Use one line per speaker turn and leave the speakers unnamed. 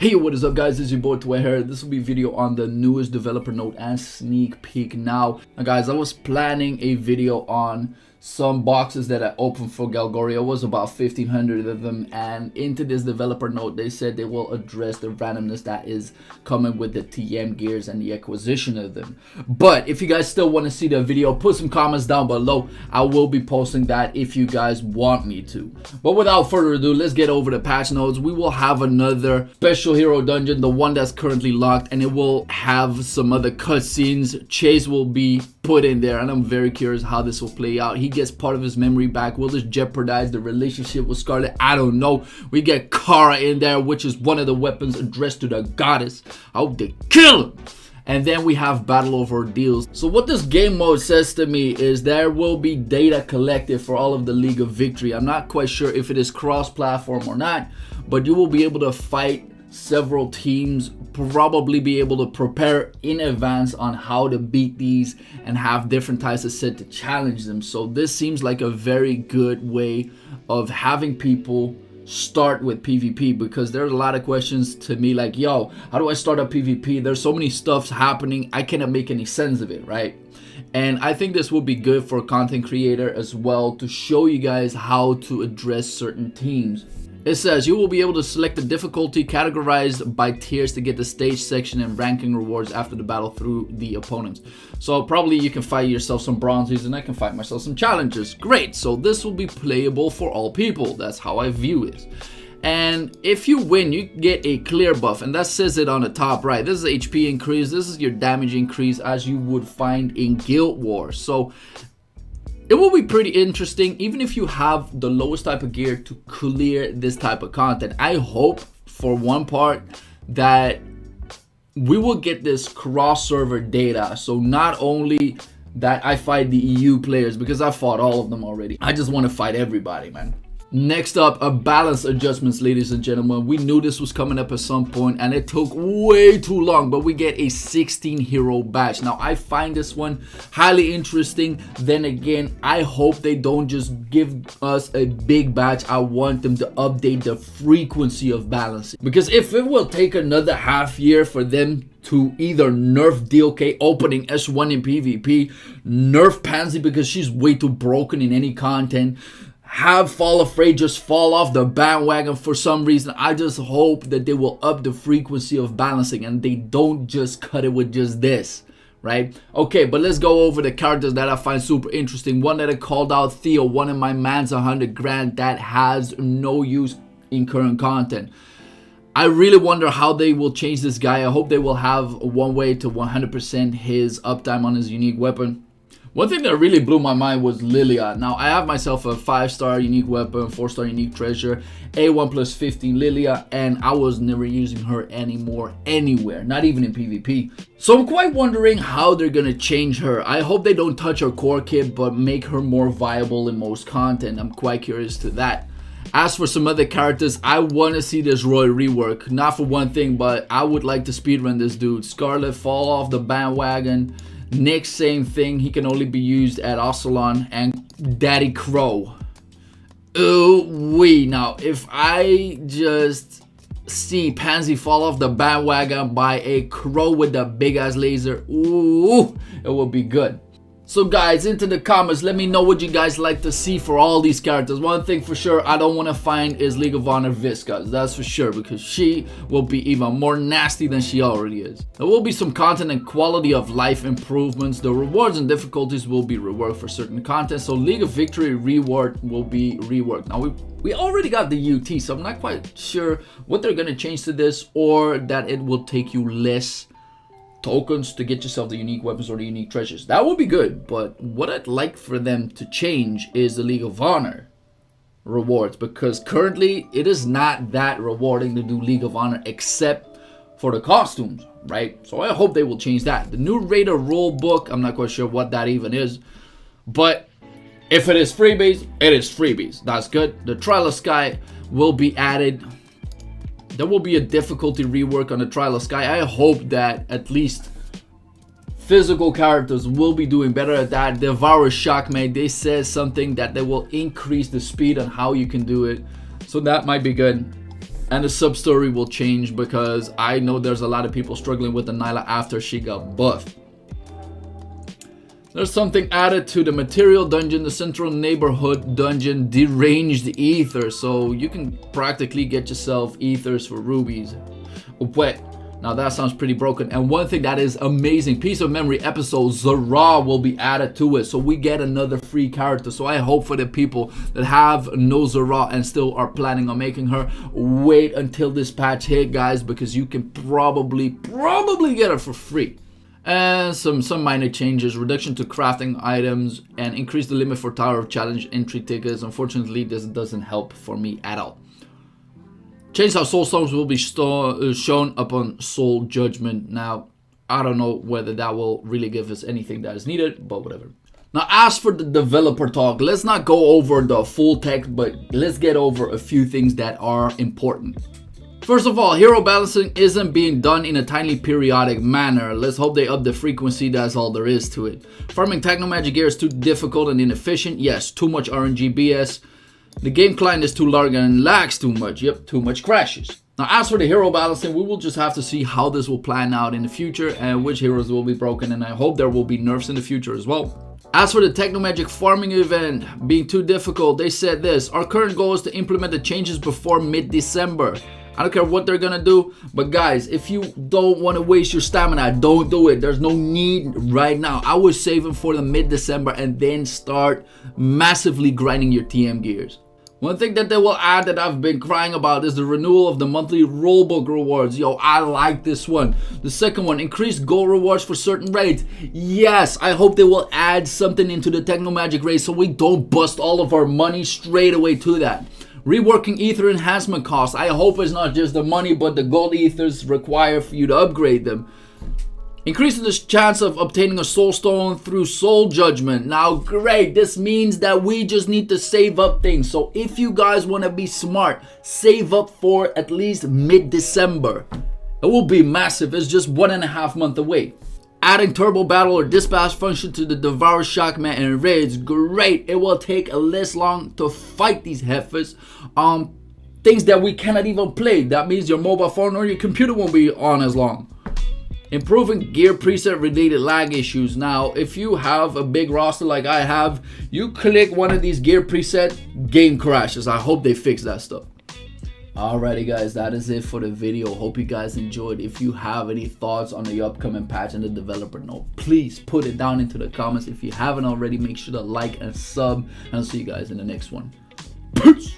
Hey, what is up guys, it's your boy Tway here. This will be a video on the newest developer note and sneak peek now. Guys, I was planning a video on some boxes that I opened for Galgoria. It was about 1,500 of them, and into this developer note they said they will address the randomness that is coming with the TM gears and the acquisition of them. But if you guys still want to see the video, put some comments down below. I will be posting that if you guys want me to. But without further ado, let's get over the patch notes. We will have another special hero dungeon, the one that's currently locked, and it will have some other cutscenes. Chase will be put in there, and I'm very curious how this will play out. He gets part of his memory back. Will this jeopardize the relationship with Scarlet? I don't know. We get Kara in there, which is one of the weapons addressed to the goddess. I hope they kill him. And then we have battle over deals. So what this game mode says to me is there will be data collected for all of the League of Victory. I'm not quite sure if it is cross-platform or not, but you will be able to fight several teams, probably be able to prepare in advance on how to beat these and have different types of set to challenge them. So this seems like a very good way of having people start with PvP, because there's a lot of questions to me like, yo, how do I start a PvP? There's so many stuffs happening, I cannot make any sense of it, right? And I think this will be good for a content creator as well, to show you guys how to address certain teams. It says you will be able to select the difficulty categorized by tiers to get the stage section and ranking rewards after the battle through the opponents. So probably you can fight yourself some bronzies and I can fight myself some challengers. Great, so this will be playable for all people. That's how I view it. And if you win, you get a clear buff, and that says it on the top right. This is HP increase, this is your damage increase as you would find in Guild Wars. So it will be pretty interesting, even if you have the lowest type of gear, to clear this type of content. I hope for one part that we will get this cross-server data. So not only that I fight the EU players, because I fought all of them already. I just want to fight everybody, man. Next up, a balance adjustments, ladies and gentlemen. We knew this was coming up at some point and it took way too long, but we get a 16 hero batch. Now I find this one highly interesting. Then again, I hope they don't just give us a big batch. I want them to update the frequency of balancing, because if it will take another half year for them to either nerf DLK opening S1 in PvP, nerf Pansy because she's way too broken in any content, have Fall Afraid just fall off the bandwagon for some reason, I just hope that they will up the frequency of balancing and they don't just cut it with just this, right? Okay, but let's go over the characters that I find super interesting. One that I called out, Theo, one of my man's 100 grand that has no use in current content. I really wonder how they will change this guy. I hope they will have one way to 100% his uptime on his unique weapon. One thing that really blew my mind was Lilia. Now, I have myself a 5-star unique weapon, 4-star unique treasure, A1 plus 15 Lilia, and I was never using her anymore anywhere, not even in PvP. So I'm quite wondering how they're gonna change her. I hope they don't touch her core kit, but make her more viable in most content. I'm quite curious to that. As for some other characters, I want to see this Roy rework. Not for one thing, but I would like to speedrun this dude. Scarlet fall off the bandwagon. Nick, same thing, he can only be used at Ocelon, and Daddy Crow. Ooh wee. Now if I just see Pansy fall off the bandwagon by a crow with the big ass laser, ooh, it will be good. So guys, into the comments, let me know what you guys like to see for all these characters. One thing for sure I don't want to find is League of Honor Viscas. That's for sure, because she will be even more nasty than she already is. There will be some content and quality of life improvements. The rewards and difficulties will be reworked for certain content. So League of Victory reward will be reworked. Now we already got the UT, so I'm not quite sure what they're going to change to this, or that it will take you less tokens to get yourself the unique weapons or the unique treasures. That would be good, but what I'd like for them to change is the League of Honor rewards, because currently it is not that rewarding to do League of Honor except for the costumes, right? So I hope they will change that. The new Raider rule book, I'm not quite sure what that even is, but if it is freebies, it is freebies. That's good. The Trial of Sky will be added. There will be a difficulty rework on the Trial of Sky. I hope that at least physical characters will be doing better at that. Devour Shockmate, they said something that they will increase the speed on how you can do it. So that might be good. And the sub story will change because I know there's a lot of people struggling with the Nyla after she got buffed. There's something added to the material dungeon, the central neighborhood dungeon, deranged ether. So you can practically get yourself ethers for rubies. Wait, now that sounds pretty broken. And one thing that is amazing, piece of memory episode, Zara will be added to it. So we get another free character. So I hope for the people that have no Zara and still are planning on making her, wait until this patch hit, guys, because you can probably get her for free. And some minor changes, reduction to crafting items, and increase the limit for Tower of Challenge entry tickets. Unfortunately, this doesn't help for me at all. Change how soul stones will be shown upon soul judgment. Now, I don't know whether that will really give us anything that is needed, but whatever. Now, as for the developer talk, let's not go over the full text, but let's get over a few things that are important. First of all, hero balancing isn't being done in a timely periodic manner. Let's hope they up the frequency, that's all there is to it. Farming Techno Magic gear is too difficult and inefficient. Yes, too much RNG BS. The game client is too large and lags too much. Yep, too much crashes. Now, as for the hero balancing, we will just have to see how this will plan out in the future and which heroes will be broken, and I hope there will be nerfs in the future as well. As for the Techno Magic farming event being too difficult, they said this: our current goal is to implement the changes before mid-December. I don't care what they're gonna do, but guys, if you don't want to waste your stamina, don't do it. There's no need right now. I was saving for the mid-December and then start massively grinding your TM gears. One thing that they will add that I've been crying about is the renewal of the monthly rulebook rewards. Yo, I like this one. The second one, increased gold rewards for certain raids. Yes, I hope they will add something into the Techno Magic raid so we don't bust all of our money straight away to that. Reworking ether enhancement costs. I hope it's not just the money, but the gold ethers required for you to upgrade them. Increasing the chance of obtaining a soul stone through soul judgment. Now, great. This means that we just need to save up things. So if you guys want to be smart, save up for at least mid-December. It will be massive. It's just 1.5 months away. Adding turbo battle or dispatch function to the Devour Shockman and raids, great. It will take less long to fight these heifers. Things that we cannot even play. That means your mobile phone or your computer won't be on as long. Improving gear preset related lag issues. Now, if you have a big roster like I have, you click one of these gear preset, game crashes. I hope they fix that stuff. Alrighty guys, that is it for the video. Hope you guys enjoyed. If you have any thoughts on the upcoming patch and the developer note, please put it down into the comments. If you haven't already, make sure to like and sub, and I'll see you guys in the next one. Peace.